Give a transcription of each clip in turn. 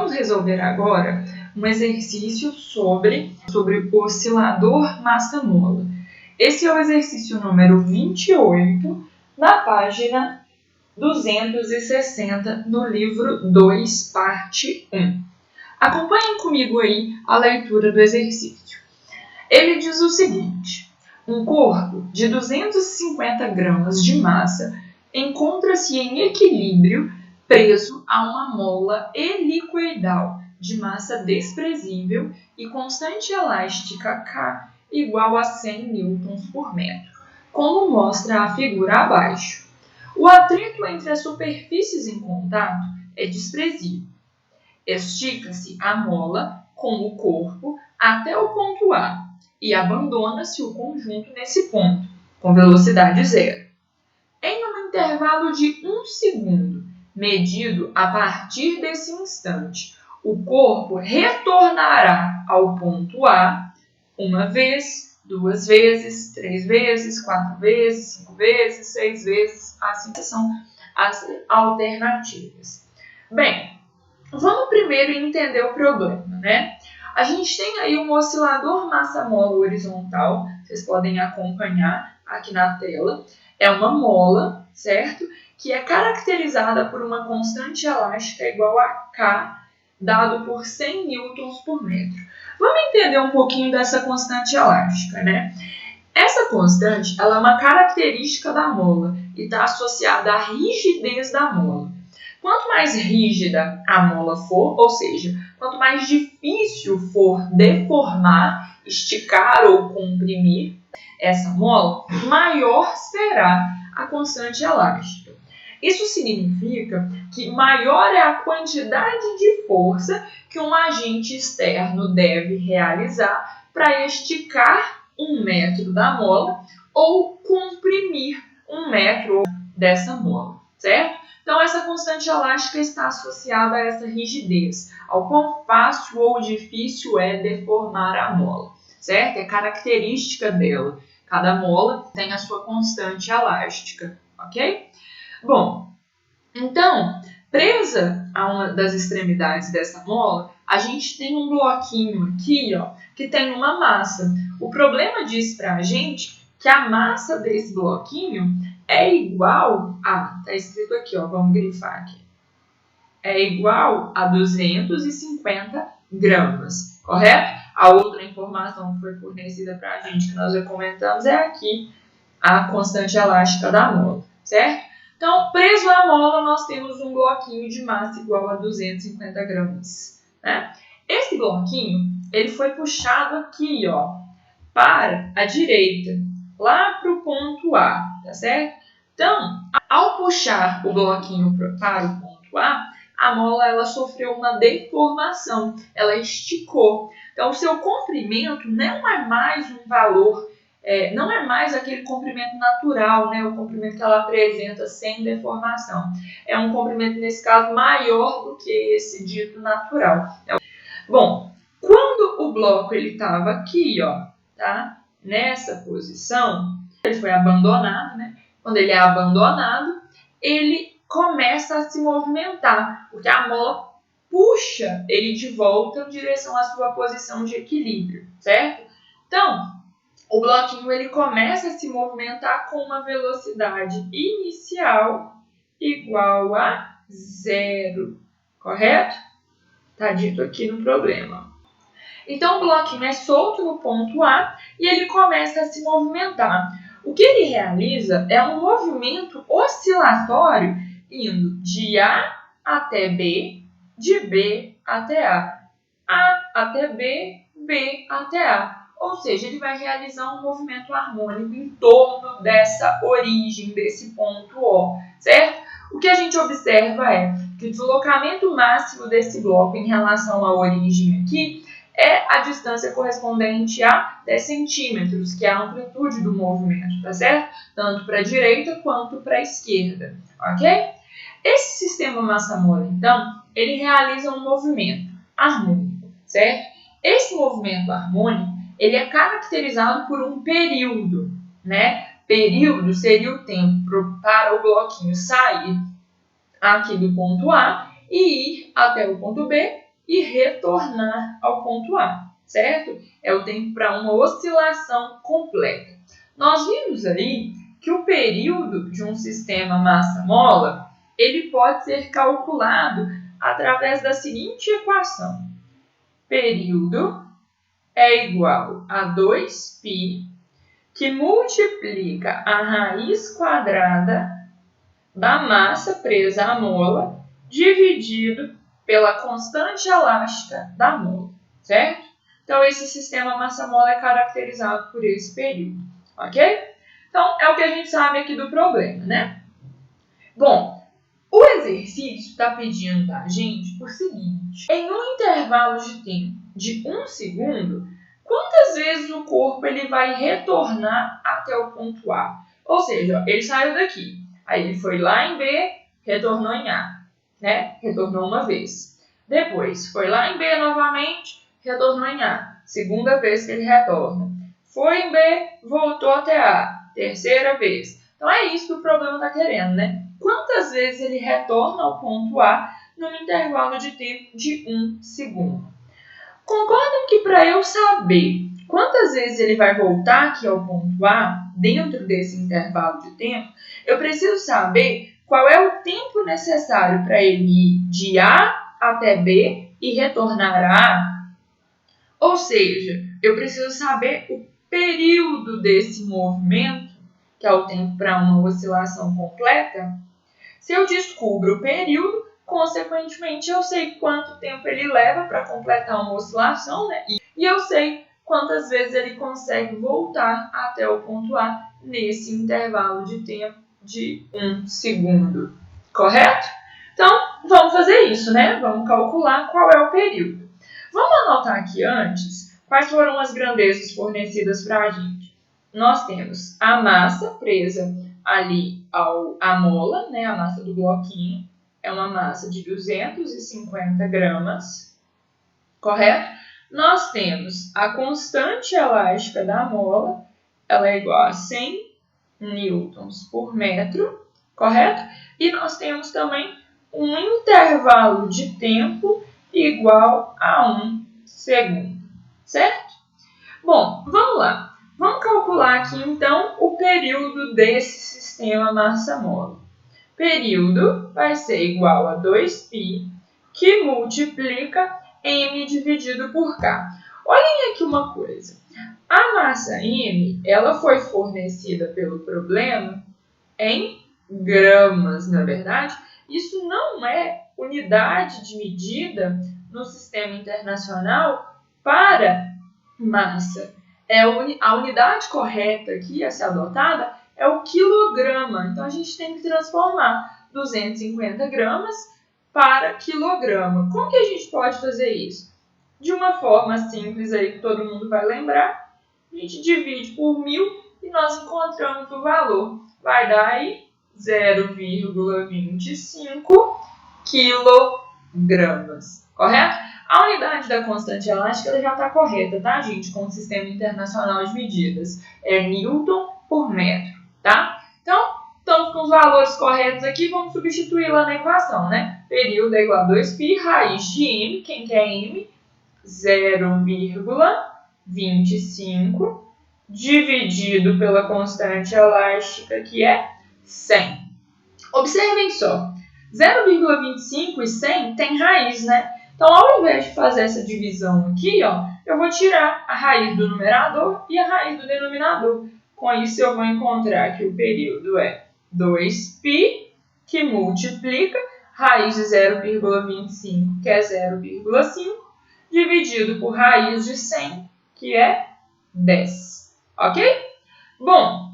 vamos resolver agora um exercício sobre o oscilador massa-mola. Esse é o exercício número 28, na página 260 do livro 2, parte 1. Acompanhem comigo aí a leitura do exercício. Ele diz o seguinte: um corpo de 250 gramas de massa encontra-se em equilíbrio preso a uma mola helicoidal de massa desprezível e constante elástica K igual a 100 newtons por metro, como mostra a figura abaixo. O atrito entre as superfícies em contato é desprezível. Estica-se a mola com o corpo até o ponto A e abandona-se o conjunto nesse ponto, com velocidade zero. Em um intervalo de 1 segundo, medido a partir desse instante, o corpo retornará ao ponto A uma vez, 2 vezes, 3 vezes, 4 vezes, 5 vezes, 6 vezes, assim são as alternativas. Bem, vamos primeiro entender o problema, né? A gente tem aí um oscilador massa-mola horizontal, vocês podem acompanhar aqui na tela. É uma mola, certo? Que é caracterizada por uma constante elástica igual a K, dado por 100 newtons por metro. Vamos entender um pouquinho dessa constante elástica, né? Essa constante, ela é uma característica da mola e está associada à rigidez da mola. Quanto mais rígida a mola for, ou seja, quanto mais difícil for deformar, esticar ou comprimir essa mola, maior será a constante elástica. Isso significa que maior é a quantidade de força que um agente externo deve realizar para esticar 1 metro da mola ou comprimir 1 metro dessa mola, certo? Então, essa constante elástica está associada a essa rigidez, ao quão fácil ou difícil é deformar a mola, certo? É característica dela. Cada mola tem a sua constante elástica, ok? Bom, então, presa a uma das extremidades dessa mola, a gente tem um bloquinho aqui, ó, que tem uma massa. O problema diz para a gente que a massa desse bloquinho é igual a, está escrito aqui, ó, vamos grifar aqui, é igual a 250 gramas, correto? A outra informação que foi fornecida para a gente, que nós já comentamos, é aqui a constante elástica da mola, certo? Então, preso à mola, nós temos um bloquinho de massa igual a 250 gramas, né? Esse bloquinho, ele foi puxado aqui, ó, para a direita, lá para o ponto A, tá certo? Então, ao puxar o bloquinho para o ponto a mola ela sofreu uma deformação, ela esticou. Então, o seu comprimento não é mais um valor, não é mais aquele comprimento natural, né? O comprimento que ela apresenta sem deformação. É um comprimento, nesse caso, maior do que esse dito natural. Bom, quando o bloco estava aqui, ó, tá? Nessa posição, ele foi abandonado, né? Quando ele é abandonado, ele começa a se movimentar, porque a mola puxa ele de volta em direção à sua posição de equilíbrio, certo? Então, o bloquinho ele começa a se movimentar com uma velocidade inicial igual a 0, correto? Está dito aqui no problema. Então, o bloquinho é solto no ponto A e ele começa a se movimentar. O que ele realiza é um movimento oscilatório indo de A até B, de B até A até B, B até A. Ou seja, ele vai realizar um movimento harmônico em torno dessa origem, desse ponto O, certo? O que a gente observa é que o deslocamento máximo desse bloco em relação à origem aqui é a distância correspondente a 10 centímetros, que é a amplitude do movimento, tá certo? Tanto para a direita quanto para a esquerda, ok? Esse sistema massa-mola, então, ele realiza um movimento harmônico, certo? Esse movimento harmônico, ele é caracterizado por um período, né? Período seria o tempo para o bloquinho sair aqui do ponto A e ir até o ponto B, e retornar ao ponto A, certo? É o tempo para uma oscilação completa. Nós vimos aí que o período de um sistema massa-mola ele pode ser calculado através da seguinte equação. Período é igual a 2π, que multiplica a raiz quadrada da massa presa à mola, dividido pela constante elástica da mola, certo? Então, esse sistema massa-mola é caracterizado por esse período, ok? Então, é o que a gente sabe aqui do problema, né? Bom, o exercício está pedindo da gente o seguinte. Em um intervalo de tempo de 1 segundo, quantas vezes o corpo ele vai retornar até o ponto A? Ou seja, ele saiu daqui, aí ele foi lá em B, retornou em A, né? Retornou uma vez. Depois, foi lá em B novamente, retornou em A. Segunda vez que ele retorna. Foi em B, voltou até A. Terceira vez. Então, é isso que o problema está querendo, né? Quantas vezes ele retorna ao ponto A num intervalo de tempo de 1 segundo? Concordam que para eu saber quantas vezes ele vai voltar aqui ao ponto A dentro desse intervalo de tempo, eu preciso saber qual é o tempo necessário para ele ir de A até B e retornar a A. Ou seja, eu preciso saber o período desse movimento, que é o tempo para uma oscilação completa. Se eu descubro o período, consequentemente eu sei quanto tempo ele leva para completar uma oscilação, né? E eu sei quantas vezes ele consegue voltar até o ponto A nesse intervalo de tempo de 1 segundo. Correto? Então, vamos fazer isso, né? Vamos calcular qual é o período. Vamos anotar aqui antes quais foram as grandezas fornecidas para a gente. Nós temos a massa presa ali à mola, né, a massa do bloquinho, é uma massa de 250 gramas, correto? Nós temos a constante elástica da mola, ela é igual a 100 newtons por metro, correto? E nós temos também um intervalo de tempo igual a 1 segundo, certo? Bom, vamos lá. Vamos calcular aqui, então, o período desse sistema massa-mola. Período vai ser igual a 2π, que multiplica m dividido por k. Olhem aqui uma coisa. A massa m, ela foi fornecida pelo problema em gramas, na verdade. Isso não é unidade de medida no sistema internacional para massa. A unidade correta aqui a ser adotada é o quilograma. Então, a gente tem que transformar 250 gramas para quilograma. Como que a gente pode fazer isso? De uma forma simples aí que todo mundo vai lembrar, a gente divide por 1000 e nós encontramos o valor. Vai dar aí 0,25 quilogramas, correto? A unidade da constante elástica já está correta, tá, gente? Com o Sistema Internacional de Medidas. É Newton por metro, tá? Então, estamos com os valores corretos aqui, vamos substituir lá na equação, né? Período é igual a 2π, raiz de m, quem quer m? 0,25 dividido pela constante elástica, que é 100. Observem só, 0,25 e 100 tem raiz, né? Então, ao invés de fazer essa divisão aqui, ó, eu vou tirar a raiz do numerador e a raiz do denominador. Com isso, eu vou encontrar que o período é 2π, que multiplica raiz de 0,25, que é 0,5, dividido por raiz de 100, que é 10. Ok? Bom,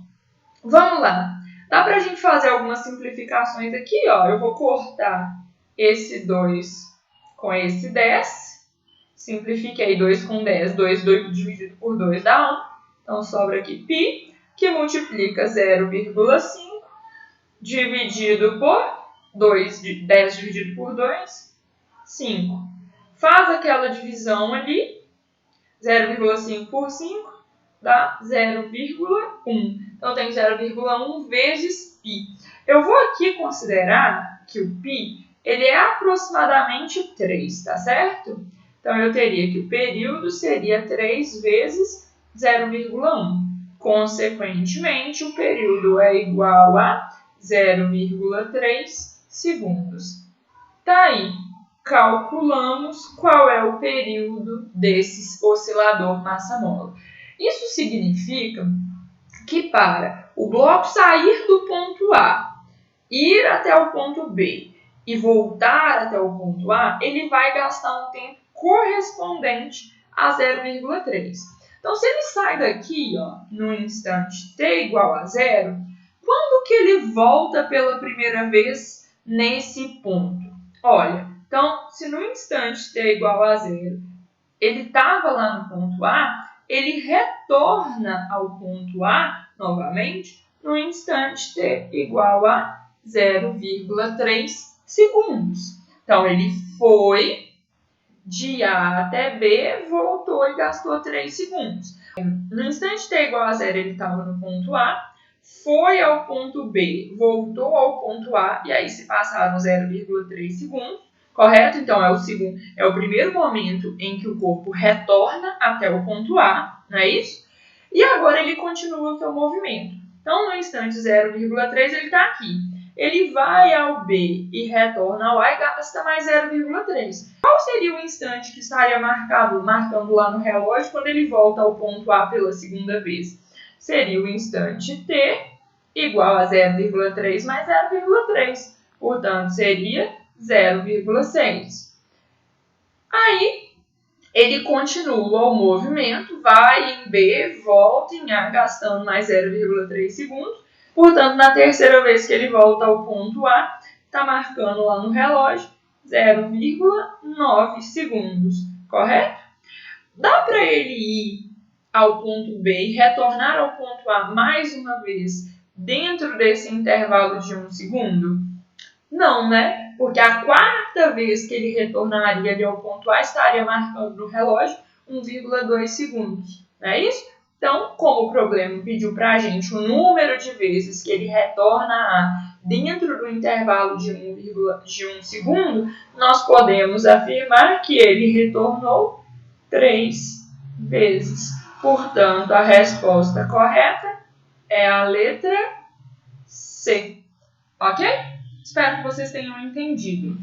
vamos lá. Dá para a gente fazer algumas simplificações aqui, ó. Eu vou cortar esse 2 com esse 10. Simplifiquei 2 com 10. 2 dividido por 2 dá 1. Então, sobra aqui π, que multiplica 0,5 dividido por 2. 10 dividido por 2, 5. Faz aquela divisão ali. 0,5 por 5 dá 0,1. Então, tem 0,1 vezes π. Eu vou aqui considerar que o π ele é aproximadamente 3, tá certo? Então, eu teria que o período seria 3 vezes 0,1. Consequentemente, o período é igual a 0,3 segundos. Tá aí. Calculamos qual é o período desse oscilador massa-mola. Isso significa que para o bloco sair do ponto A, ir até o ponto B e voltar até o ponto A, ele vai gastar um tempo correspondente a 0,3. Então, se ele sai daqui, no instante t igual a 0, quando que ele volta pela primeira vez nesse ponto? Olha, então, se no instante t igual a 0, ele estava lá no ponto A, ele retorna ao ponto A novamente no instante t igual a 0,3 segundos. Então, ele foi de A até B, voltou e gastou 3 segundos. No instante t igual a 0, ele estava no ponto A, foi ao ponto B, voltou ao ponto A, e aí se passaram 0,3 segundos, correto? Então, é o primeiro momento em que o corpo retorna até o ponto A, não é isso? E agora ele continua o seu movimento. Então, no instante 0,3, ele está aqui. Ele vai ao B e retorna ao A e gasta mais 0,3. Qual seria o instante que estaria marcando lá no relógio quando ele volta ao ponto A pela segunda vez? Seria o instante t igual a 0,3 mais 0,3. Portanto, seria 0,6. Aí, ele continua o movimento, vai em B, volta em A, gastando mais 0,3 segundos. Portanto, na terceira vez que ele volta ao ponto A, está marcando lá no relógio 0,9 segundos, correto? Dá para ele ir ao ponto B e retornar ao ponto A mais uma vez dentro desse intervalo de 1 segundo? Não, né? Porque a quarta vez que ele retornaria ali ao ponto A estaria marcando no relógio 1,2 segundos, não é isso? Então, como o problema pediu para a gente o número de vezes que ele retorna a dentro do intervalo de 1 segundo, nós podemos afirmar que ele retornou 3 vezes. Portanto, a resposta correta é a letra C. Ok? Espero que vocês tenham entendido.